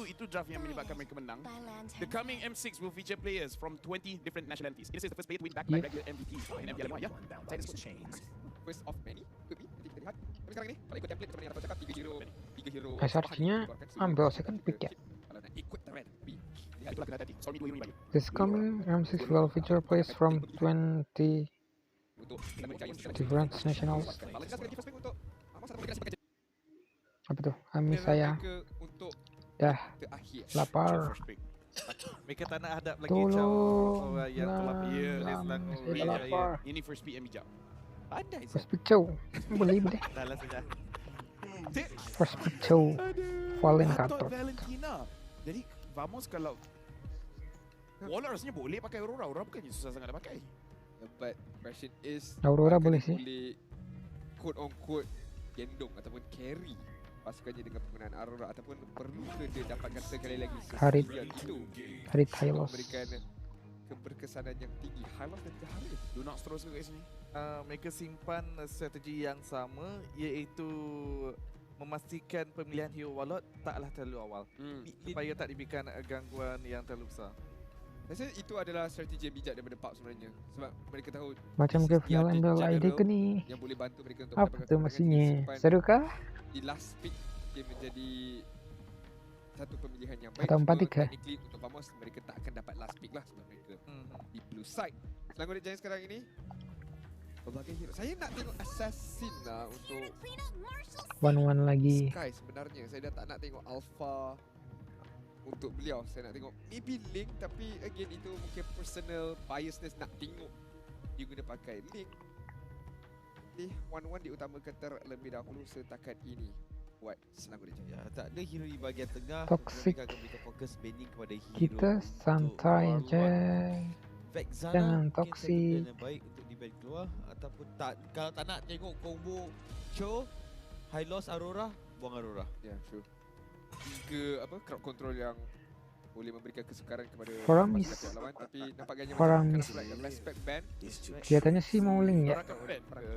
itu draft yang menyebabkan mereka menang. The coming M6 will feature players from 20 different nationalities. This is the first player to win back by regular MVP in MPL Lemoa, ya. Saya sebut. First of many, could be. Nanti kita lihat. Tapi sekarang ni, kalau ikut template seperti yang Rafa cakap, 3 hero. SRC-nya ambil second pick ya. Kalau nak ikut trend, lihat Itulah kena tadi. Stormy 2 Unibody. This coming M6 will feature players from 20 untuk Lemon Giants. different nationals. Balas jelas sekali first pick untuk Amos atau mereka sebagai Apa tuh? Ami saya untuk dah terakhir. lapar. First pick. Mereka tak nak hadap lagi Tolong yang telah Ya, pilih lah, selangor saya Raya. lapar. Ini first pick yang bijak. Pandai Zat. First pick cow. Boleh. Dah lah sudah. First pick cow. Fallen I thought Katot. Valentina. Jadi Vamos kalau Waller rasanya boleh pakai Aurora. Aurora bukannya susah sangat nak pakai. But question is Aurora apakah boleh dia sih. boleh quote on quote gendong ataupun carry pasukannya dengan penggunaan Aurora ataupun perlu ke dia dapatkan sekali lagi Harit. yang itu Harit untuk Hylos. memberikan keberkesanan yang tinggi. Hylos dan juga Harit. Do not terus ke kat sini. Mereka simpan strategi yang sama, iaitu memastikan pemilihan hero Warlord taklah terlalu awal supaya tak diberikan gangguan yang terlalu besar. Saya rasa itu adalah strategi yang bijak daripada PUBG sebenarnya. Sebab mereka tahu Macam ke final ambil ID ke ni? yang boleh bantu mereka untuk Apa mendapatkan tuh kemenangan. mesinnya? Simpan Seru kah? di last pick dia menjadi satu pemilihan yang baik. Atau 4-3? Technically untuk Vamos mereka tak akan dapat last pick lah sebab mereka di blue side. Selangor Giants sekarang ini berbagai hero. Saya nak tengok Assassin lah untuk 1-1 lagi. Sky sebenarnya. Saya dah tak nak tengok Alpha untuk beliau. Saya nak tengok maybe Link, tapi again itu mungkin personal biasness nak tengok dia guna pakai Link. Jadi 1-1 diutamakan terlebih dahulu setakat ini buat Selangor Giants. Ya, tak ada hero di bahagian tengah. Toxic. Mereka akan berikan fokus banning kepada hero. Kita santai untuk je. Vexana Jangan mungkin toxic. satu pilihan yang baik untuk di ban keluar ataupun tak, kalau tak nak tengok combo Cho, Hylos, Aurora, buang Aurora. Ya, sure. Tiga crowd control yang boleh memberikan kesukaran kepada Faramis. pasukan pihak lawan, tapi nampaknya Faramis. macam flashback ban. Kelihatannya sih mau link ya. Orang akan ban ke?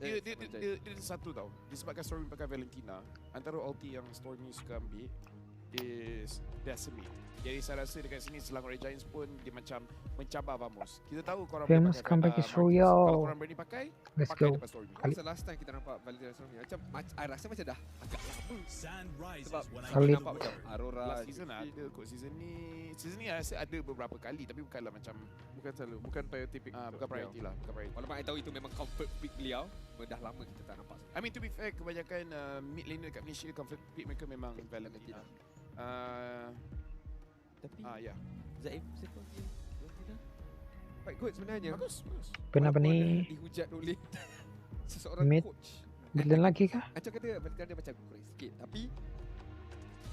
Dia satu tau. Disebabkan Stormy pakai Valentina, antara ulti yang Stormy suka ambil is Decimate. Jadi saya rasa dekat sini Selangor Giants pun dia macam mencabar Vamos. Kita tahu korang Famous boleh pakai comeback is Marcus. real. Kalau korang berani pakai, Let's pakai go. depan Stormy. Kali. Masa last time kita nampak Valentina Stormy macam I rasa macam dah agak lama. Sebab Kali. nampak macam Aurora Last season ada kot. Season ni I rasa ada beberapa kali tapi bukanlah macam Bukan priority pick. bukan priority lah, bukan priority. walaupun I tahu itu memang comfort pick beliau, dah lama kita tak nampak. I mean to be fair, kebanyakan mid laner kat Malaysia comfort pick mereka memang Valentina. Tapi Ya. Zaim siapa dia? Valentina? Quite good sebenarnya. Bagus. Kenapa Walaupun ni? dihujat oleh seseorang Mid. coach. Billion lagi kah? Macam kata Valentina dia macam kurang sikit, tapi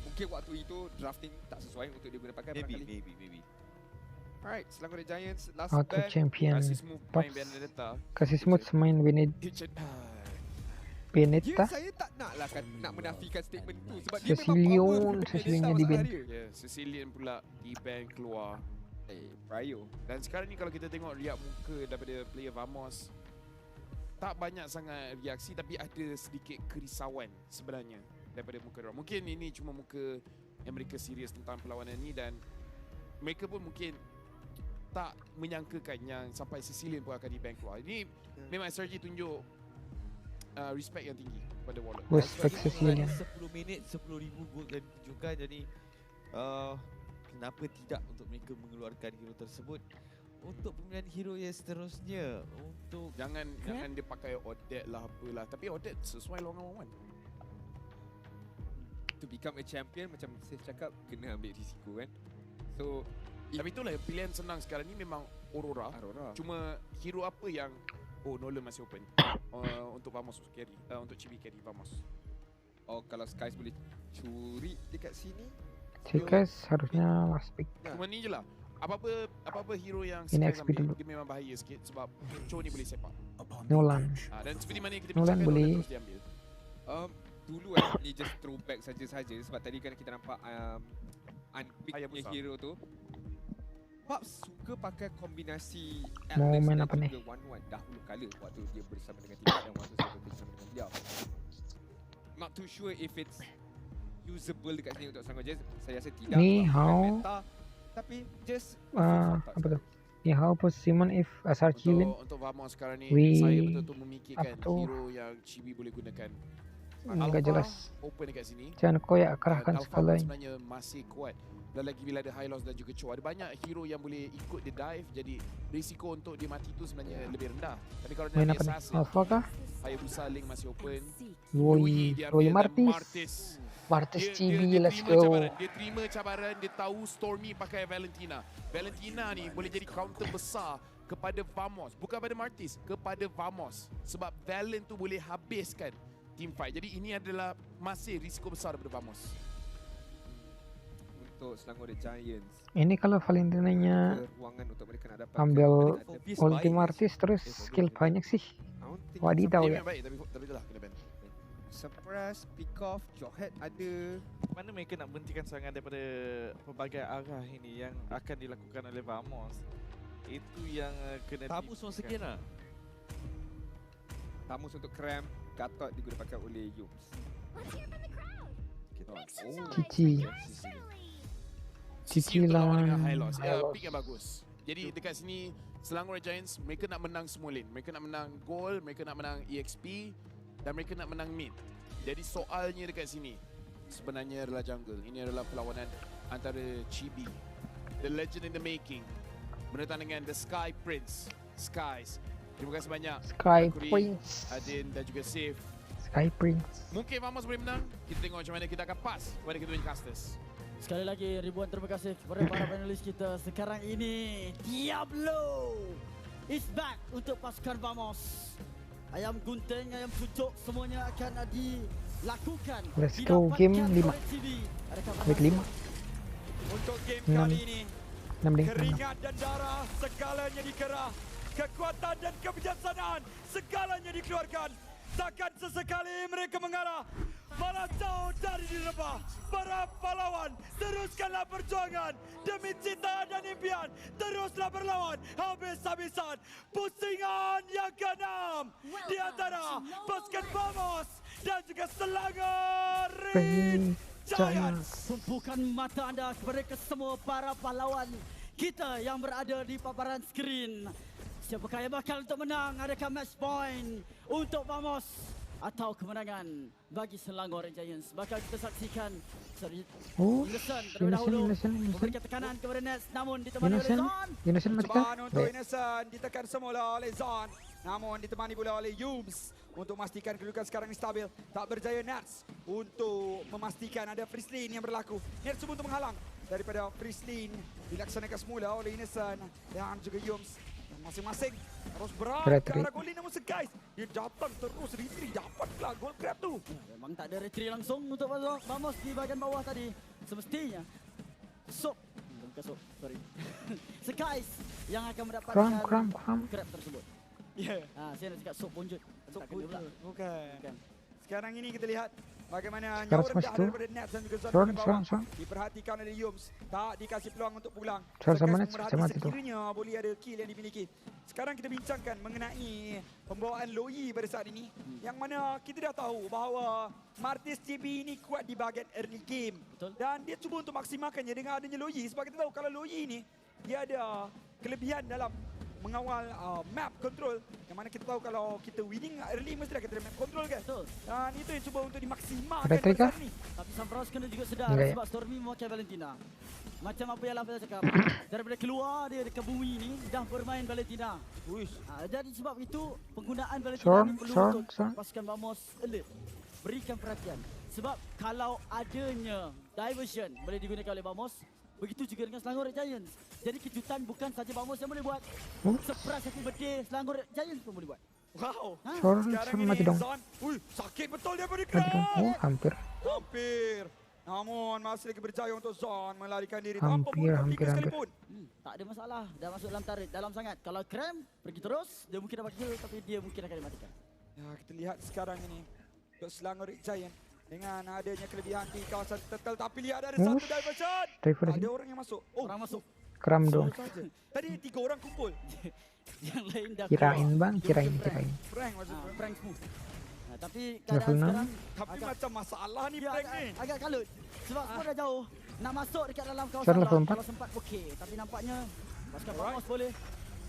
mungkin waktu itu drafting tak sesuai untuk dia guna pakai barangkali. Maybe. Alright, Selangor Giants last Auto ban. champion. Kasih smooth main Benedetta. Kasih smooth main Hitchet. Dia Benetta. saya tak nak menafikan statement tu sebab dia memang Cecilion, power sebenarnya. Cecilionnya Dia di tak ban. masalah dia. Ya, Sicilian pula di ban keluar. Pryo. Dan sekarang ni kalau kita tengok riak muka daripada player Vamos, tak banyak sangat reaksi tapi ada sedikit kerisauan sebenarnya daripada muka diorang. Mungkin ini cuma muka yang mereka serius tentang perlawanan ni dan mereka pun mungkin tak menyangkakan yang sampai Sicilian pun akan di-ban keluar. Ini memang SRG tunjuk respect yang tinggi pada Warlord. Respect Cecilian. 10 minit 10,000 gold yang ditunjukkan, jadi kenapa tidak untuk mereka mengeluarkan hero tersebut untuk pemilihan hero yang seterusnya untuk Jangan dia pakai Odette lah apalah. Tapi Odette sesuai long one. To become a champion, macam saya cakap, kena ambil risiko kan. So Tapi itulah pilihan senang sekarang ni memang Aurora. Cuma hero apa yang Nolan masih open untuk Vamos carry, untuk Chibi carry Vamos. kalau Skies boleh curi dekat sini, Cikas harusnya last pick. Cuma ni je lah. Apa-apa hero yang Ini Skies XP ambil, dulu. dia memang bahaya sikit sebab Cho ni boleh sepak. Nolan. Dan seperti mana yang kita Nolan bincangkan, boleh. Nolan terus diambil. dulu ni just throwback saja sebab tadi kan kita nampak unpick punya Hayabusa. hero tu. PUBG suka pakai kombinasi Mau Atlas main dan apa ni? juga One dahulu kala waktu dia bersama dengan Tibat dan waktu saya bersama dengan beliau. Not too sure if it's usable dekat sini untuk Selangor Giants. Saya rasa tidak. Ni bukan how meta, tapi just apa tu? Ni how Simon if SRQ win? Untuk Vamos sekarang ni We- saya betul-betul memikirkan apa tu? hero yang Chibi boleh gunakan. Enggak jelas. Open dekat sini. Jangan koyak Dan kerahkan Alpha sekali. pun sebenarnya masih kuat. Dan lagi bila ada High Loss dan juga Cho, ada banyak hero yang boleh ikut dia dive, jadi risiko untuk dia mati tu sebenarnya lebih rendah. Tapi kalau Main dia apa ni? assassin, Alpha kah? Hayabusa Link masih open. Roy diambil dan Martis. Martis Dia Chibi, let's terima go. cabaran. Dia terima cabaran, dia tahu Stormy pakai Valentina. Valentina ni boleh jadi counter besar kepada Vamos. Bukan pada Martis, kepada Vamos. Sebab Valen tu boleh habiskan team fight. Jadi ini adalah masih risiko besar daripada Vamos. untuk Selangor Giants. Ini kalau Valentinanya Ruangan untuk mereka nak dapat ambil ulti Martis terus skill banyak sih. Wadidaw Dia ya. memang baik tapi itulah kena ban. Suppress, pick off, Jawhead ada. Mana mereka nak berhentikan serangan daripada pelbagai arah ini yang akan dilakukan oleh Vamos. Itu yang kena Tamus once again lah. Tamus untuk Cram, Gatot diguna pakai oleh Yums. Cici. Cici lawan dengan lawan High Loss. Ya, Hylos. pick yang bagus. Jadi dekat sini Selangor Giants mereka nak menang semua lane. Mereka nak menang gold, mereka nak menang EXP dan mereka nak menang mid. Jadi soalnya dekat sini sebenarnya adalah jungle. Ini adalah perlawanan antara Chibi, the legend in the making, berhadapan dengan the Sky Prince. Skies. Terima kasih banyak Sky Kuri, Prince. Adin dan juga Safe. Sky Prince. Mungkin Vamos boleh menang. Kita tengok macam mana kita akan pass kepada kedua casters. Sekali lagi ribuan terima kasih kepada para panelis kita. Sekarang ini Diablo is back untuk pasukan Vamos. Ayam gunting, ayam pucuk semuanya akan dilakukan. Let's go game 5. Week 5. Untuk game 6. kali ini 6 deh. keringat dan darah segalanya dikerah. Kekuatan dan kebijaksanaan segalanya dikeluarkan. Takkan sesekali mereka mengalah. Malah jauh dari direbah. Para pahlawan, teruskanlah perjuangan. Demi cinta dan impian, teruslah berlawan habis-habisan. Pusingan yang ke-6 di antara pasukan Vamos dan juga Selangor Giants. Tumpukan mata anda kepada kesemua para pahlawan kita yang berada di paparan skrin. Siapakah yang bakal untuk menang? Adakah match point untuk Vamos atau kemenangan bagi Selangor Giants? Bakal kita saksikan Innocent terlebih dahulu memberikan tekanan kepada Nets, namun ditemani oleh Zon. Innocent mati kah? Cubaan untuk Innocent ditekan semula oleh Zon, namun ditemani pula oleh Yums untuk memastikan kedudukan sekarang ini stabil. Tak berjaya Nets untuk memastikan ada Frislin yang berlaku. Nets cuba untuk menghalang daripada Frislin dilaksanakan semula oleh Innocent dan juga Yums. Masing-masing terus berat ke arah gol ini, namun guys dia datang terus retreat, dapatlah gol grab tu. Memang tak ada retreat langsung untuk Vamos di bahagian bawah tadi. Semestinya Soap, bukan Soap, sorry. Skies yang akan mendapatkan grab tersebut. Ya. Saya nak cakap Soap bonjut. Soap bonjut. Bukan. Sekarang ini kita lihat bagaimana Sekarang nyawa rendah smash tu. daripada Nets dan juga Zon Seorang, ke seorang, bawah. seorang. Diperhatikan oleh Yums. Tak dikasih peluang untuk pulang. Seorang sama Sekarang Nets, merhati sama Nets tu. sekiranya boleh ada kill yang dimiliki. Sekarang kita bincangkan mengenai pembawaan Loi pada saat ini. Yang mana kita dah tahu bahawa Martis CB ini kuat di bahagian early game. Betul. Dan dia cuba untuk maksimalkannya dengan adanya Loi. Sebab kita tahu kalau Loi ini dia ada kelebihan dalam mengawal map control, yang mana kita tahu kalau kita winning early mesti kita ada map control kan. Betul. Dan itu yang cuba untuk dimaksimalkan Retrik pada kah? saat ini. Tapi Sampras kena juga sedar Enggak ya? sebab Stormy memakai Valentina. Macam apa yang Lafaz cakap, daripada keluar dia dekat bumi ni dah bermain Valentina. Jadi sebab itu penggunaan Valentina ni perlu untuk pasukan Vamos alert. Berikan perhatian. Sebab kalau adanya diversion boleh digunakan oleh Vamos, begitu juga dengan Selangor Giants. Jadi kejutan bukan saja Vamos yang boleh buat. Surprise happy birthday Selangor Giants pun boleh buat. Wow. Seorang mati dong. Zon. Sakit betul dia beri Mati dong. grab. Hampir. Hampir. Namun masih lagi berjaya untuk Zon melarikan diri Hampir, tanpa membunuh hampir, tiga hampir. sekalipun. Tak ada masalah. Dah masuk dalam tarik, dalam sangat. Kalau Cram pergi terus, dia mungkin dapat kill tapi dia mungkin akan dimatikan. Ya, kita lihat sekarang ini untuk Selangor Giant dengan adanya kelebihan di kawasan turtle, tapi lihat ada satu diversion. Ada orang yang masuk. Oh, Orang masuk. Kram dong. saja. Tadi 3 orang kumpul. Yang lain dah Kirain keluar. bang, Dia kirain, mungkin prank. kirain. Prank maksud Prank move. Tapi Level keadaan 6. sekarang Tapi macam masalah ni dia Frank ni. agak kalut. Sebab semua dah jauh. Nak masuk dekat dalam Sekarang kawasan level lah. 4. Kalau sempat okey. Tapi nampaknya pasukan Alright. Vamos boleh.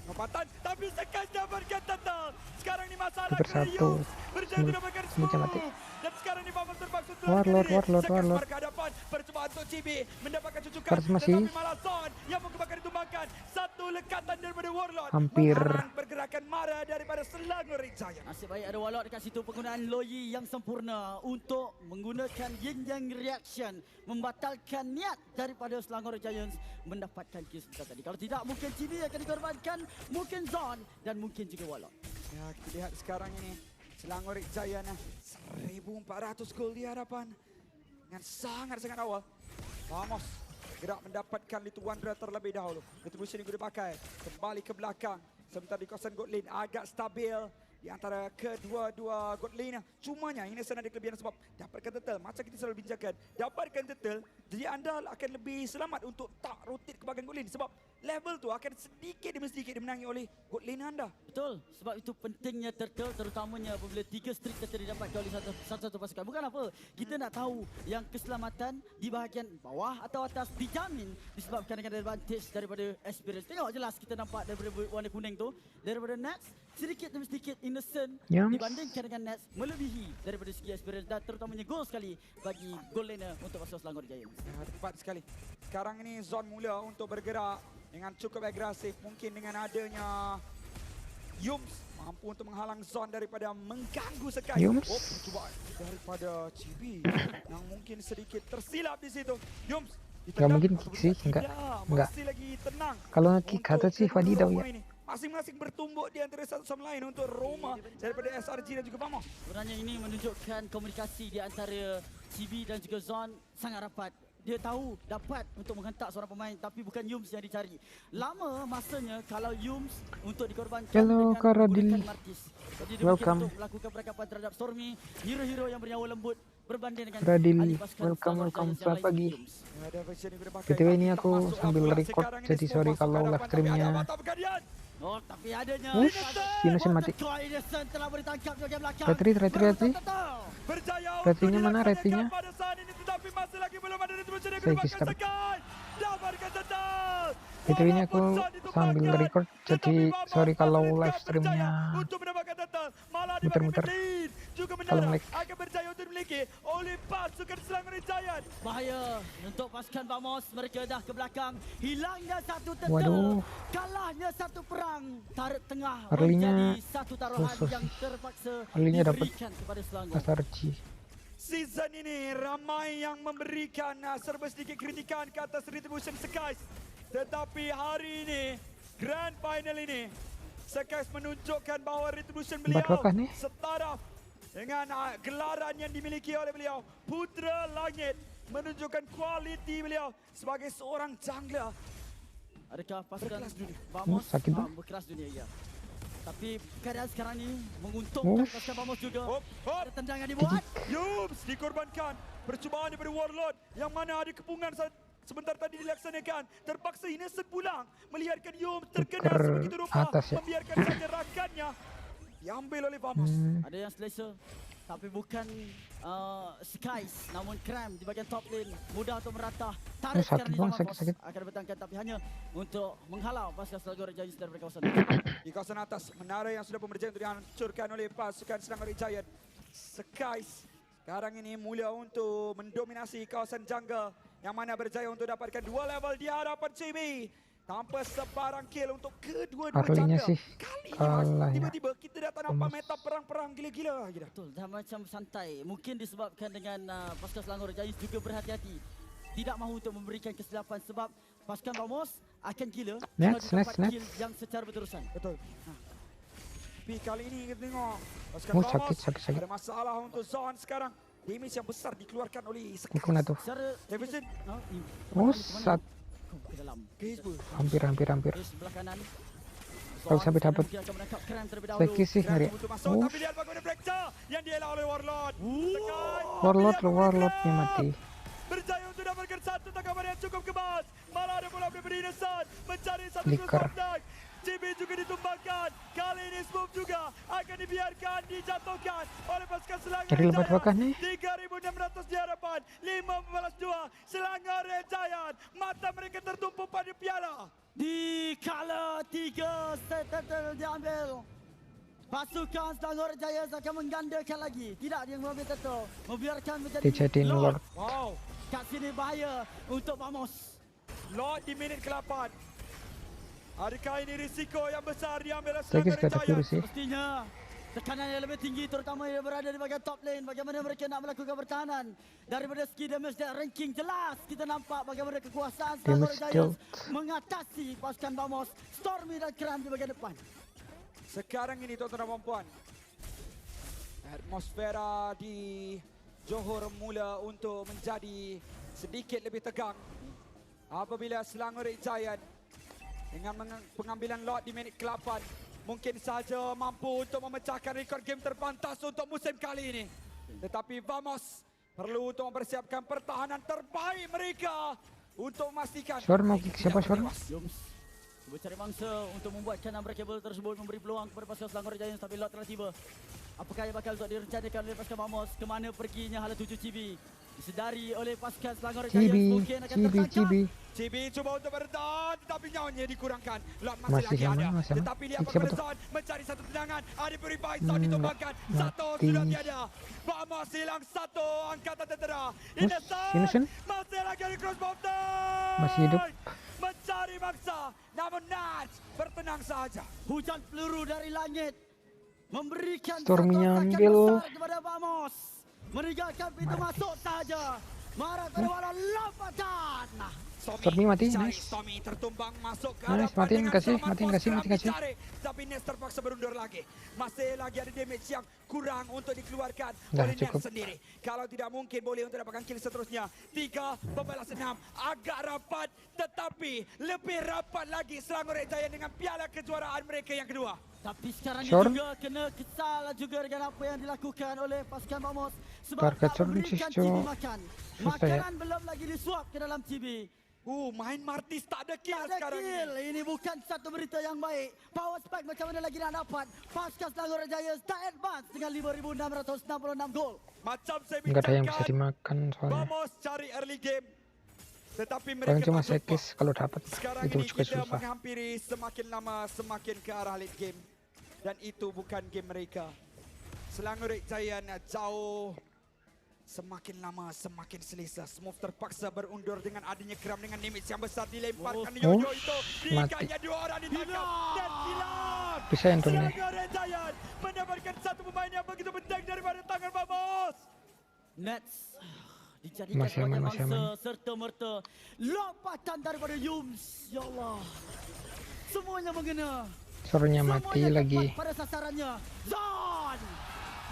Lompatan tapi Sekais dapatkan total. Sekarang ni masalah Super kerana satu. Yus berjaya dapatkan Semacam mati. smooth. Dan sekarang ni Vamos terpaksa Warlord. Sekais berhadapan. Percubaan untuk CB mendapatkan cucukan. Kars masih. Tetapi malah Zon yang mengembangkan ditumbangkan. Satu lekatan daripada Warlord. Hampir. Menghalang pergerakan marah daripada Selangor Jaya. Nasib baik ada Warlord dekat situ. Penggunaan Loyi yang sempurna untuk menggunakan Yin Yang Reaction. Membatalkan niat daripada Selangor Giants mendapatkan kill sebentar tadi. Kalau tidak, mungkin CB akan dikorbankan. Mungkin Zon dan mungkin juga Warlord. Ya, kita lihat sekarang ini Selangor Jaya 1,400 gol di hadapan dengan sangat-sangat awal. Vamos gerak mendapatkan Little Wanderer terlebih dahulu. Retribution yang dipakai kembali ke belakang. Sementara di kawasan God Lane agak stabil di antara kedua-dua God Lane. Cumanya ini sana ada kelebihan sebab dapatkan turtle. Macam kita selalu bincangkan, dapatkan turtle jadi anda akan lebih selamat untuk tak rotate ke bahagian God Lane sebab level tu akan sedikit demi sedikit dimenangi oleh God Lane anda. Betul, sebab itu pentingnya turtle terutamanya apabila 3 streak turtle didapatkan oleh satu-satu pasukan. Bukan apa, kita nak tahu yang keselamatan di bahagian bawah atau atas dijamin disebabkan dengan advantage daripada experience. Tengok jelas kita nampak daripada warna kuning tu, daripada Nats sedikit demi sedikit innocent dibandingkan dengan Nats melebihi daripada segi experience dan terutamanya gol sekali bagi goal laner untuk pasukan Selangor Giants. Ya, tepat sekali. Sekarang ini Zon mula untuk bergerak dengan cukup agresif. Mungkin dengan adanya Yums mampu untuk menghalang Zon daripada mengganggu Sekais. Yums. Oh, percubaan daripada Chibi yang mungkin sedikit tersilap di situ. Yums Nggak mungkin kick sih, enggak. Masih lagi tenang. Kalau kick kata sih Wadidaw ya. Masing-masing bertumbuk di antara satu sama lain untuk Roma daripada SRG dan juga Vamos. Sebenarnya ini menunjukkan komunikasi di antara CB dan juga Zon sangat rapat. Dia tahu dapat untuk menghentak seorang pemain tapi bukan Yums yang dicari. Lama masanya kalau Yums untuk dikorbankan Hello, dengan Karadil. menggunakan Martis. Jadi dia Welcome. untuk melakukan perangkapan terhadap Stormy, hero-hero yang bernyawa lembut berbanding dengan Radil, ahli pasukan welcome, Selangor Giants yang selamat lain, pagi. Yums. BTW ini aku sambil record, jadi sorry kalau live streamnya. Oh, tapi adanya Wush, Innocent mati. Innocent telah ditangkap di bagian belakang. Retri. Berjaya Retrinya untuk mana dilaksanakan retrinya? pada saat ini tetapi masih lagi belum ada retribusi yang Saya digunakan skip. Sekais. Dapatkan total. BTW ini aku sambil record, jadi sorry kalau live streamnya untuk mendapatkan total. Malah muter-muter. dipakai lead. Juga Kalau mendarat lag. akan berjaya untuk dimiliki oleh pasukan Selangor Giants. Bahaya untuk pasukan Vamos, mereka dah ke belakang. Hilangnya satu turtle. Waduh. Kalahnya satu perang. Tarik tengah Early-nya menjadi satu taruhan khusus. yang terpaksa Early-nya dapat diberikan kepada Selangor. SRG. Season ini ramai yang memberikan serba sedikit kritikan ke atas Retribution Sekais. Tetapi hari ini, Grand Final ini, Sekais menunjukkan bahawa Retribution beliau Bakah nih? setaraf dengan gelaran yang dimiliki oleh beliau. Putra Langit menunjukkan kualiti beliau sebagai seorang jungler. Adakah pasukan Berkelas dunia. Vamos sakit dah. berkelas dunia, ya. Tapi keadaan sekarang ini menguntungkan pasukan Vamos juga. Ada tendangan dibuat. Yums dikorbankan. Percubaan daripada Warlord yang mana ada kepungan sebentar tadi dilaksanakan. Terpaksa Innocent pulang melihatkan Yums terkena Tuker sebegitu rupa. atas ya. Membiarkan saja rakannya diambil oleh Vamos. Ada yang selesa. Tapi bukan Sekais, namun Cram di bahagian top lane. Mudah untuk meratah. Tarik sakit sekarang bang, Vamos sakit. akan bertangkan tapi hanya untuk menghalau pasukan Selangor Giants daripada kawasan. Di kawasan atas, menara yang sudah berjaya untuk dihancurkan oleh pasukan Selangor Giants. Sekais sekarang ini mula untuk mendominasi kawasan jungle yang mana berjaya untuk dapatkan 2 level di hadapan CB. Tanpa sebarang kill untuk kedua-dua Early-nya jungle. sih Kali kalah ini ya. tiba-tiba kita dah tak nampak meta perang-perang gila-gila. Betul, dah macam santai. Mungkin disebabkan dengan pasukan Selangor Giants juga berhati-hati. Tidak mahu untuk memberikan kesilapan sebab pasukan Vamos akan gila kalau dapat kill yang secara berterusan. Betul. Tapi kali ini kita tengok pasukan Oh, Vamos sakit. ada masalah untuk Zon sekarang. Damage yang besar dikeluarkan oleh Sekais. Ikuna tuh. Secara Davidson ke dalam. hampir. Di sebelah kanan. Kalau sampai dapat Seki sih ngeri. Tapi lihat bagaimana fracture yang dielak oleh Warlord. Warlordnya mati. Berjaya untuk dapatkan satu tangkapan yang cukup kebas. Malah ada bola daripada Innocent mencari satu Flicker. cross contact. JB juga ditumbangkan. Kali ini Smooth juga akan akan dibiarkan dijatuhkan oleh pasukan Selangor Jadi lebat bakah nih. 3.600 di hadapan 15-2 Selangor Giant. Mata mereka tertumpu pada piala. Di kala 3 set total diambil, pasukan Selangor Giants akan menggandakan lagi. Tidak dia mengambil turtle, membiarkan menjadi Dijadiin Lord. Wow. Kat sini bahaya untuk Vamos. Lord di minit ke-8. Adakah ini risiko yang besar diambil oleh Lagi Selangor sekata Giant? sih. Mestinya tekanan yang lebih tinggi terutama yang berada di bahagian top lane. Bagaimana mereka nak melakukan pertahanan. Daripada segi damage dan ranking jelas kita nampak bagaimana kekuasaan Selangor Damage Giants dealt. mengatasi pasukan Vamos, Stormy dan Kram di bahagian depan. Sekarang ini tuan-tuan dan puan, atmosfera di Johor mula untuk menjadi sedikit lebih tegang apabila Selangor Giant dengan pengambilan lot di minit ke-8 mungkin saja mampu untuk memecahkan rekod game terpantas untuk musim kali ini. Tetapi Vamos perlu untuk mempersiapkan pertahanan terbaik mereka untuk memastikan Shore mau kick siapa Shore? Yums cuba cari mangsa untuk membuatkan unbreakable tersebut, memberi peluang kepada pasukan Selangor Giants, tapi lot telah tiba. Apakah yang bakal untuk direncanakan oleh pasukan Vamos? Kemana perginya hala 7 Cibi? Disedari oleh pasukan Selangor Giants mungkin akan tertangkap. Cibi cuba untuk bertahan tetapi nyawanya dikurangkan. Lot masih lagi sama, ada. masih sama. Tetapi lihat Siapa bagaimana tuh? Zon mencari satu tendangan. Ada Purify, Zon ditumbangkan. Satu mati. sudah tiada. Vamos hilang satu angkatan tentera. Innocent Innocent? masih lagi di cross mountain. Masih hidup. Mencari mangsa. Namun Nats bertenang saja. Hujan peluru dari langit memberikan Stormy satu rangkaian ambil. besar kepada Vamos. Meninggalkan pintu masuk saja. Marat pada bola lompatan. Stormy mati, cari nice. Stormy tertumbang masuk ke Nice, hadapan matiin, dengan kasih, selamat. matiin, Bos kasih, Kram matiin, kasih. dicari, tapi Nets terpaksa berundur lagi. Masih lagi ada damage yang kurang untuk dikeluarkan Dah, oleh cukup. Nets sendiri. Kalau tidak mungkin boleh untuk dapatkan kill seterusnya. 3 pembalas 6 agak rapat, tetapi lebih rapat lagi Selangor Giant dengan piala kejuaraan mereka yang kedua. Tapi sekarang ini Shore. juga kena kesal juga dengan apa yang dilakukan oleh pasukan Vamos sebab Target tak Shore memberikan sih, Cibi Cok. makan. Susah ya. Makanan belum lagi disuap ke dalam Cibi. Main Martis tak ada kill Tak ada sekarang kill. ini. Ini bukan satu berita yang baik. Power spike macam mana lagi nak dapat? Pasukan Selangor Giants tak advance dengan 5,666 gol. Macam saya Enggak ada yang bisa bincangkan, dimakan soalnya. Vamos cari early game. Tetapi mereka Paling cuma tak jumpa. sekis kalau dapat. Sekarang Itu ini juga kita susah. menghampiri semakin lama semakin ke arah late game. Dan itu bukan game mereka. Selangor Giant jauh. Semakin lama semakin selesa. Smooth terpaksa berundur dengan adanya Kram dengan damage yang besar dilemparkan Yoyo itu. mati. Ikannya 2 orang ditangkap dan hilang. Bisa entum nih. Selangor Giant mendapatkan satu pemain yang begitu penting daripada tangan Vamos. Nets dijadikan Masih sebagai aman, masih mangsa aman. serta merta lompatan daripada Yums. Ya Allah. Semuanya mengena. Shore-nya mati Semuanya lagi. tepat pada sasarannya. Zon.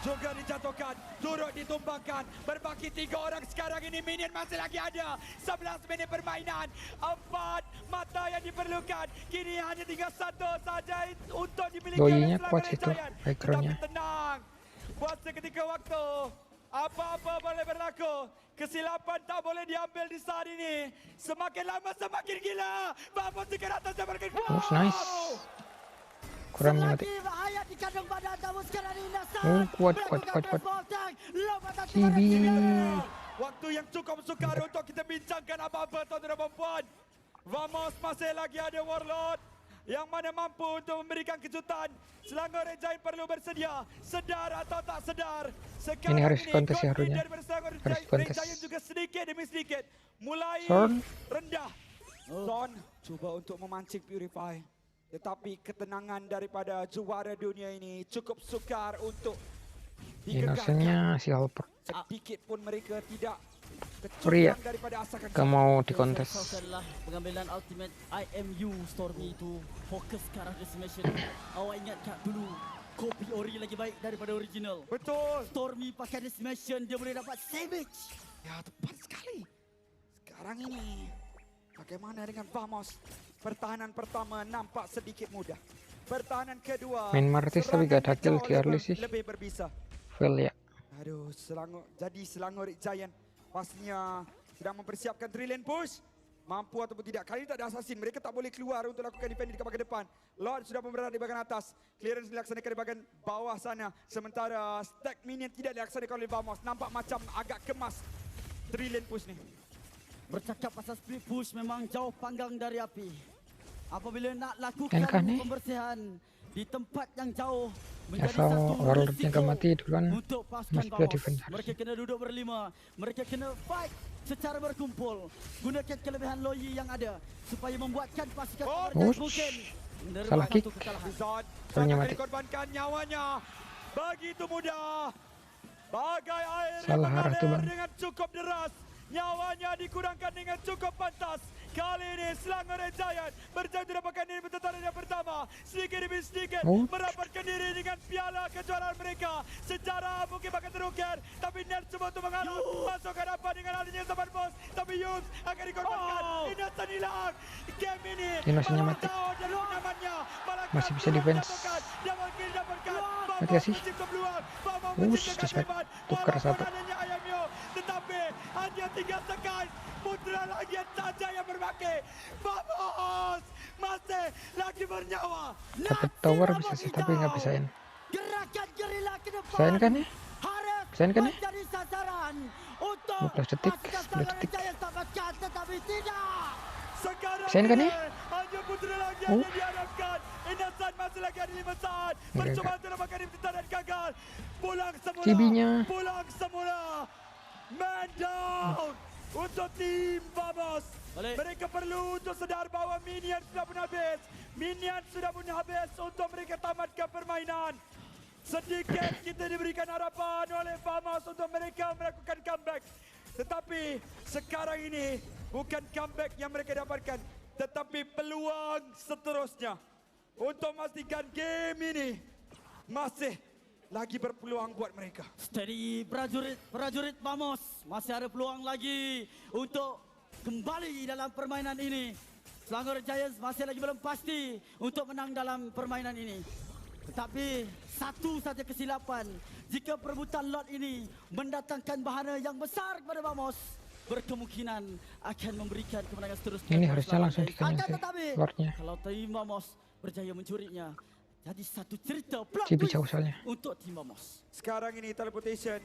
Juga dijatuhkan, turut ditumbangkan. Berbaki 3 orang sekarang ini. Minion masih lagi ada. 11 minit permainan. 4 mata yang diperlukan. Kini hanya tinggal 1 saja untuk dimiliki Doinya oleh kuat Selangor situ, Giant. backgroundnya. Tetapi tenang. Buat seketika waktu. Apa-apa boleh berlaku. Kesilapan tak boleh diambil di saat ini. Semakin lama semakin gila. Vamos ke atas dan makin Oh, nice. Kurangnya mati. Selagi bahaya di kandung badan namun sekarang ini Nasar Kuat. melakukan transport. Lompatan Cibi. Waktu yang cukup sukar untuk kita bincangkan apa-apa tuan-tuan dan puan. Vamos masih lagi ada Warlord yang mana mampu untuk memberikan kejutan. Selangor Giant perlu bersedia, sedar atau tak sedar. Sekarang Ini harus kontes ya, confidence harusnya. daripada Selangor Harus kontes. Giant juga sedikit demi sedikit mulai Son. rendah. Son cuba untuk memancing Purify. Tetapi ketenangan daripada juara dunia ini cukup sukar untuk digegahkan. Innocent-nya si Halper. Sedikit pun mereka tidak Pria. kecurang daripada asakan. Gak mau dikontes. adalah pengambilan ultimate IMU Stormy itu fokus ke arah decimation. Awak ingat tak dulu kopi ori lagi baik daripada original. Betul. Stormy pakai decimation dia boleh dapat savage. Ya tepat sekali. Sekarang ini bagaimana dengan Vamos? Pertahanan pertama nampak sedikit mudah. Pertahanan kedua Main Martis tapi gak ada kill jauh di early sih. lebih berbisa. Fail ya. Aduh, Selangor Giant pastinya sedang mempersiapkan 3 lane push. mampu ataupun tidak. Kali ini tak ada assassin. Mereka tak boleh keluar untuk lakukan defending di bahagian depan. Lord sudah berada di bahagian atas. Clearance dilaksanakan di bahagian bawah sana. Sementara stack minion tidak dilaksanakan oleh Vamos. Nampak macam agak kemas 3 lane push ni. Bercakap pasal split push memang jauh panggang dari api. Apabila nak lakukan pembersihan di tempat yang jauh menjadi satu Warlordnya mati duluan. Untuk pasukan Vamos. Mereka kena duduk berlima. Mereka kena fight secara berkumpul. Gunakan kelebihan Loyi yang ada supaya membuatkan pasukan mungkin salah kick. Soalnya mati. Dikorbankan nyawanya. Begitu mudah. Bagai air salah arah tuh, Bang. dengan cukup deras. Nyawanya dikurangkan dengan cukup pantas. Kali ini Selangor Giant berjaya mendapatkan diri pertandingan yang pertama. Sedikit demi sedikit merapatkan diri dengan piala kejuaraan mereka. Sejarah mungkin bakal terukir, tapi Nel cuba untuk mengalah. Masuk ke depan dengan adanya zaman bos. Tapi Yus akan dikorbankan. Innocent hilang. Game ini Innocentnya mati. Masih bisa defense. Mati gak sih? Tukar satu. Tetapi hanya 3 sekali. Putra lagi saja yang berbaki. Vamos masih lagi bernyawa. Dapat tower bisa sih, tapi nggak bisain. Gerakan gerila ke depan. Bisain kan ya? Bisain kan ya? 15 detik, 10 detik. Tetapi tidak. Sekarang bisain kan ya? hanya Putra lagi yang diharapkan. Innocent masih lagi ada 5 saat. Percuma untuk dapatkan impian dan gagal. Pulang semula. Cibinya. Pulang semula. Man down. Untuk tim Vamos. Mereka perlu untuk sedar bahawa minion sudah pun habis. Minion sudah pun habis untuk mereka tamatkan permainan. Sedikit kita diberikan harapan oleh Vamos untuk mereka melakukan comeback. Tetapi sekarang ini bukan comeback yang mereka dapatkan, tetapi peluang seterusnya untuk memastikan game ini masih lagi berpeluang buat mereka. Steady prajurit Vamos. Masih ada peluang lagi untuk kembali dalam permainan ini. Selangor Giants masih lagi belum pasti untuk menang dalam permainan ini. Tetapi satu saja kesilapan. Jika perebutan lot ini mendatangkan bahaya yang besar kepada Vamos, berkemungkinan akan memberikan kemenangan seterusnya. Ini harusnya langsung dikanyakan lordnya. Kalau tim Vamos berjaya mencurinya, jadi satu cerita Cibi jauh soalnya untuk tim Vamos. Sekarang ini teleportation,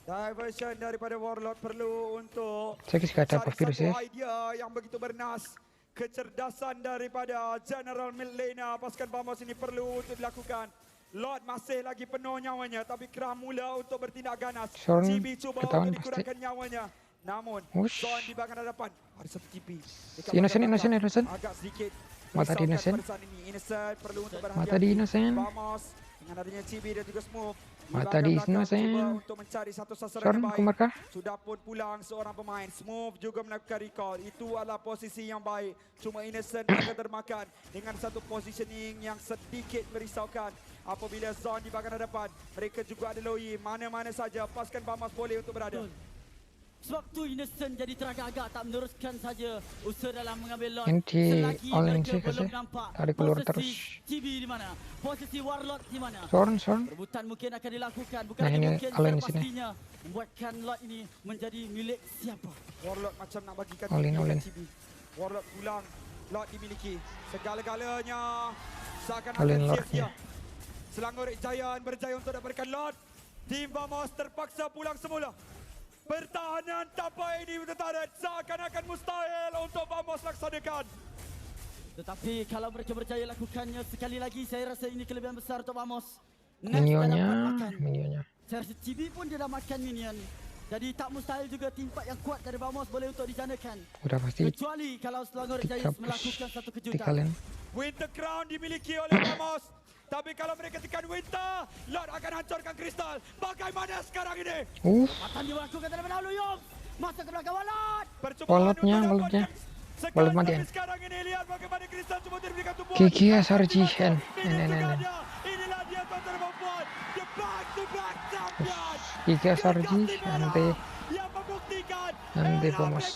diversion daripada Warlord perlu untuk saya kisah ada apa virus ya? Idea yang begitu bernas. Kecerdasan daripada General Midlaner pasukan Vamos ini perlu untuk dilakukan. Lord masih lagi penuh nyawanya, tapi kerah mula untuk bertindak ganas. Cibi cuba untuk dikurangkan nyawanya. Namun, Zon di bahagian hadapan ada satu Cibi. Innocent. Agak sedikit. Mata di Innocent. Mata di Innocent. Vamos dengan adanya Cibi dan juga Smooth. Mata di Innocent. Untuk mencari satu sasaran yang baik. Kumarkah? Sudah pun pulang seorang pemain. Smooth juga melakukan recall. Itu adalah posisi yang baik. Cuma Innocent akan termakan dengan satu positioning yang sedikit merisaukan. Apabila Zon di bahagian hadapan, mereka juga ada Loyi. Mana-mana saja pasukan Vamos boleh untuk berada. Sebab tu Innocent jadi teragak-agak tak meneruskan saja usaha dalam mengambil lot. Selagi mereka belum nampak posisi Cibi di mana, posisi Warlord di mana. Sorn. Rebutan mungkin akan dilakukan, bukan mungkin pastinya membuatkan lot ini menjadi milik siapa. Warlord macam nak bagikan Cibi. Warlord pulang, lot dimiliki. Segala-galanya seakan-akan sia-sia. Selangor Giant berjaya untuk dapatkan lot. Tim Vamos terpaksa pulang semula. Pertahanan tanpa ini bertahan seakan-akan mustahil untuk Vamos laksanakan. Tetapi kalau mereka berjaya lakukannya sekali lagi, saya rasa ini kelebihan besar untuk Vamos. Minionnya. Saya rasa Cibi pun dia dah makan minion. Jadi tak mustahil juga timpak yang kuat dari Vamos boleh untuk dijanakan. Udah pasti. Kecuali kalau Selangor Giants melakukan satu kejutan. Winter Crown dimiliki oleh Vamos. Tapi kalau mereka tekan Winter, Lord akan hancurkan kristal. Bagaimana sekarang ini? Matan dilakukan terlebih dahulu, Yum. Masuk ke belakang Walot. Walotnya. Walot matian. Sekarang ini lihat bagaimana kristal cuma diberikan tumbuhan. Gigi SRG. Inilah dia tuan perempuan. The back-to-back champion. Gigi SRG. Nanti yang membuktikan Vamos.